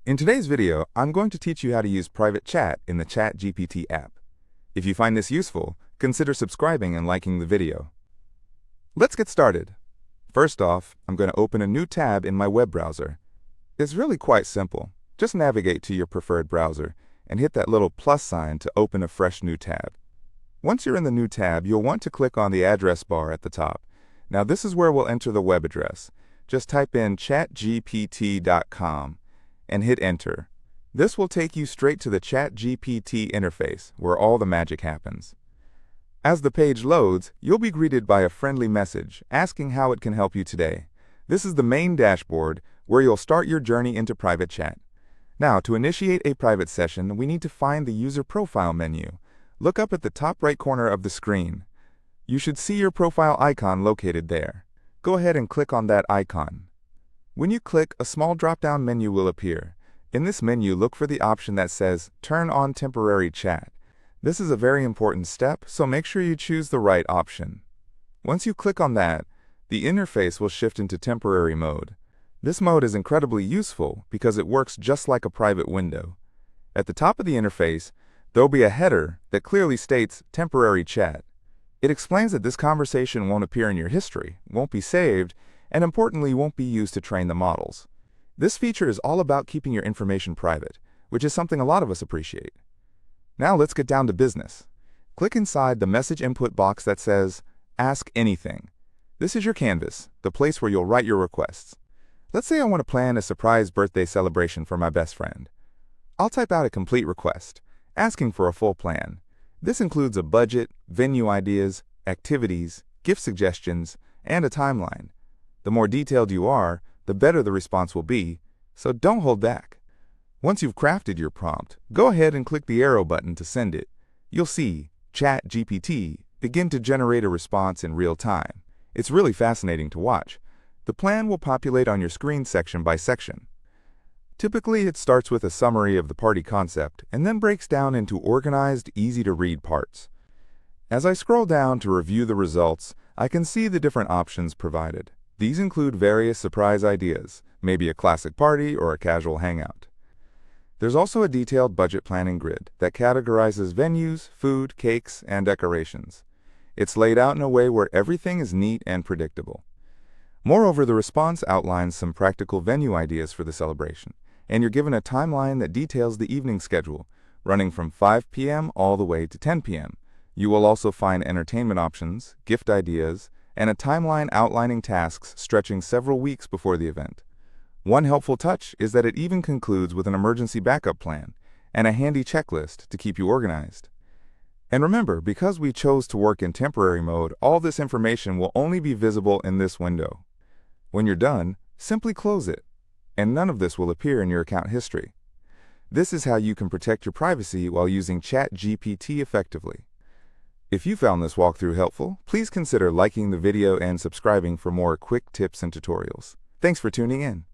In today's video, I'm going to teach you how to use private chat in the ChatGPT app. If you find this useful, consider subscribing and liking the video. Let's get started. First off, I'm going to open a new tab in my web browser. It's really quite simple. Just navigate to your preferred browser and hit that little plus sign to open a fresh new tab. Once you're in the new tab, you'll want to click on the address bar at the top. Now this is where we'll enter the web address. Just type in chatgpt.com and hit enter. This will take you straight to the ChatGPT interface where all the magic happens. As the page loads, you'll be greeted by a friendly message asking how it can help you today. This is the main dashboard where you'll start your journey into private chat. Now, to initiate a private session, we need to find the user profile menu. Look up at the top right corner of the screen. You should see your profile icon located there. Go ahead and click on that icon. When you click, a small drop-down menu will appear. In this menu, look for the option that says Turn on Temporary Chat. This is a very important step, so make sure you choose the right option. Once you click on that, the interface will shift into temporary mode. This mode is incredibly useful because it works just like a private window. At the top of the interface, there'll be a header that clearly states Temporary Chat. It explains that this conversation won't appear in your history, won't be saved, and importantly won't be used to train the models. This feature is all about keeping your information private, which is something a lot of us appreciate. Now let's get down to business. Click inside the message input box that says Ask Anything. This is your canvas, the place where you'll write your requests. Let's say I want to plan a surprise birthday celebration for my best friend. I'll type out a complete request, asking for a full plan. This includes a budget, venue ideas, activities, gift suggestions, and a timeline. The more detailed you are, the better the response will be, so don't hold back. Once you've crafted your prompt, go ahead and click the arrow button to send it. You'll see ChatGPT begin to generate a response in real time. It's really fascinating to watch. The plan will populate on your screen section by section. Typically, it starts with a summary of the party concept and then breaks down into organized, easy-to-read parts. As I scroll down to review the results, I can see the different options provided. These include various surprise ideas, maybe a classic party or a casual hangout. There's also a detailed budget planning grid that categorizes venues, food, cakes, and decorations. It's laid out in a way where everything is neat and predictable. Moreover, the response outlines some practical venue ideas for the celebration, and you're given a timeline that details the evening schedule, running from 5 p.m. all the way to 10 p.m. You will also find entertainment options, gift ideas, and a timeline outlining tasks stretching several weeks before the event. One helpful touch is that it even concludes with an emergency backup plan and a handy checklist to keep you organized. And remember, because we chose to work in temporary mode, all this information will only be visible in this window. When you're done, simply close it, and none of this will appear in your account history. This is how you can protect your privacy while using ChatGPT effectively. If you found this walkthrough helpful, please consider liking the video and subscribing for more quick tips and tutorials. Thanks for tuning in.